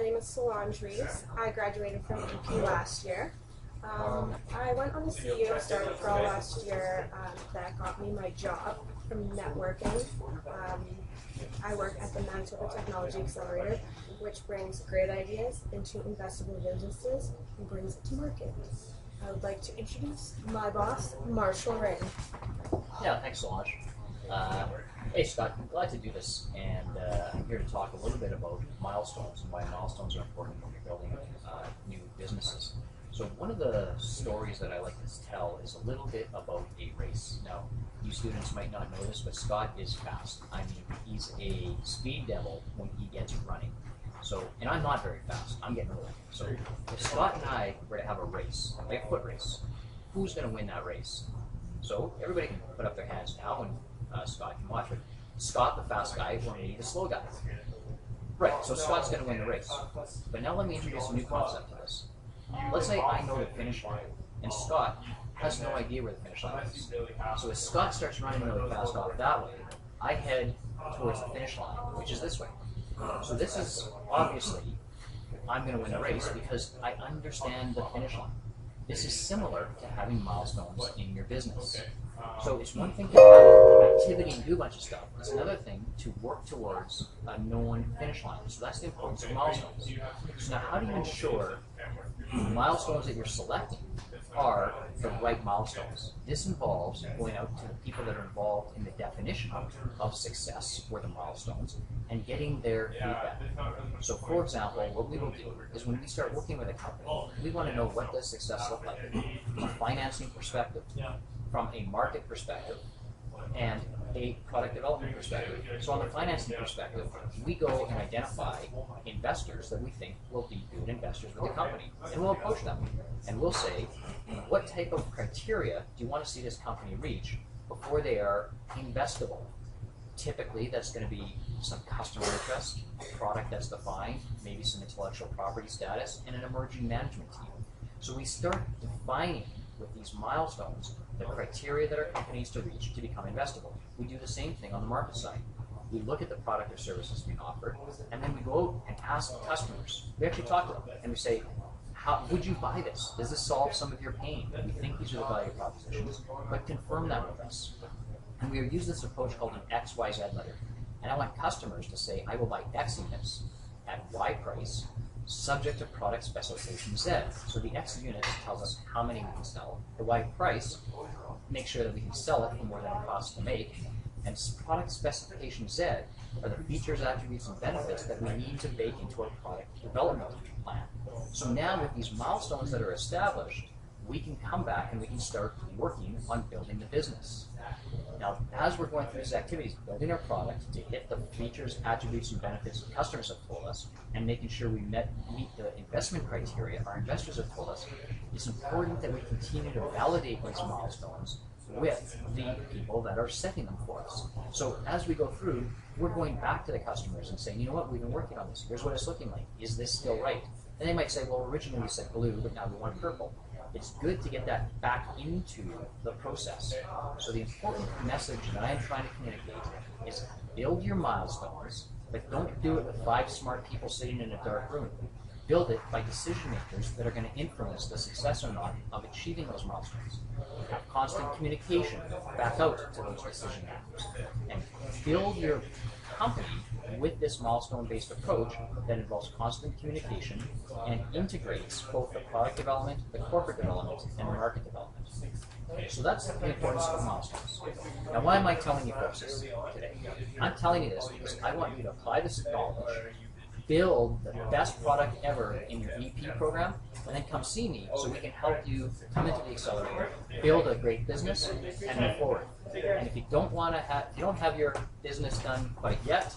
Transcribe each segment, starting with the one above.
name is Solange Reeves. I graduated from EP last year. I went on the CEO Startup Pro last year that got me my job from networking. I work at the Manitoba Technology Accelerator, which brings great ideas into investable businesses and brings it to market. I would like to introduce my boss, Marshall Ray. Yeah, thanks, Solange. Hey, Scott, I'm glad to do this, and I'm here to talk a little bit about milestones and why milestones are important when you're building new businesses. So one of the stories that I like to tell is a little bit about a race. Now, you students might not know this, but Scott is fast. I mean, he's a speed devil when he gets running. So, and I'm not very fast. I'm getting old. So if Scott and I were to have a race, like a foot race, who's going to win that race? So everybody can put up their hands now, and Scott can watch it. Scott, the fast guy, or me, the slow guy. Right, so Scott's going to win the race. But now let me introduce a new concept to this. Let's say I know the finish line, and Scott has no idea where the finish line is. So as Scott starts running really fast off that way, I head towards the finish line, which is this way. So this is obviously, I'm going to win the race because I understand the finish line. This is similar to having milestones in your business. So it's one thing to have activity and do a bunch of stuff. It's another thing to work towards a known finish line. So that's the importance of milestones. So now how do you ensure the milestones that you're selecting are the right milestones? This involves going out to the people that are involved in the definition of success for the milestones and getting their feedback. So for example, what we will do is when we start working with a company, we want to know what does success look like from a financing perspective, from a market perspective, and a product development perspective. So on the financing perspective, we go and identify investors that we think will be good investors with the company. And we'll approach them. And we'll say, what type of criteria do you want to see this company reach before they are investable? Typically, that's going to be some customer interest, a product that's defined, maybe some intellectual property status, and an emerging management team. So we start defining with these milestones the criteria that our company needs to reach to become investable. We do the same thing on the market side. We look at the product or services being offered, and then we go out and ask customers. We actually talk to them, and we say, how would you buy this? Does this solve some of your pain? We think these are the value propositions, but confirm that with us. And we use this approach called an XYZ letter. And I want customers to say, I will buy X units at Y price, subject to product specification Z. So the X units tells us how many we can sell. The Y price makes sure that we can sell it for more than it costs to make. And product specification Z are the features, attributes, and benefits that we need to bake into our product development plan. So now with these milestones that are established, we can come back and we can start working on building the business. Now, as we're going through these activities, building our product to hit the features, attributes, and benefits that customers have told us, and making sure we meet the investment criteria our investors have told us, it's important that we continue to validate these milestones with the people that are setting them for us. So as we go through, we're going back to the customers and saying, you know what, we've been working on this. Here's what it's looking like. Is this still right? And they might say, well, originally we said blue, but now we want purple. It's good to get that back into the process. So the important message that I am trying to communicate is build your milestones, but don't do it with 5 smart people sitting in a dark room. Build it by decision makers that are going to influence the success or not of achieving those milestones. Have constant communication back out to those decision makers. And build your company with this milestone-based approach that involves constant communication and integrates both the product development, the corporate development, and the market development. So that's the importance of milestones. Now, why am I telling you folks this today? I'm telling you this because I want you to apply this knowledge, build the best product ever in your EP program, and then come see me so we can help you come into the accelerator, build a great business, and move forward. And if you don't want to have, if you don't have your business done quite yet,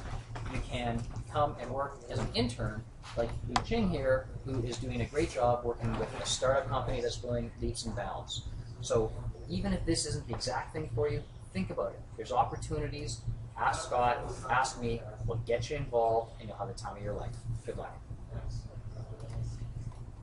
you can come and work as an intern like Li Ching here, who is doing a great job working with a startup company that's going leaps and bounds. So even if this isn't the exact thing for you, think about it. There's opportunities. Ask Scott, ask me, we'll get you involved, and you'll have the time of your life. Good luck.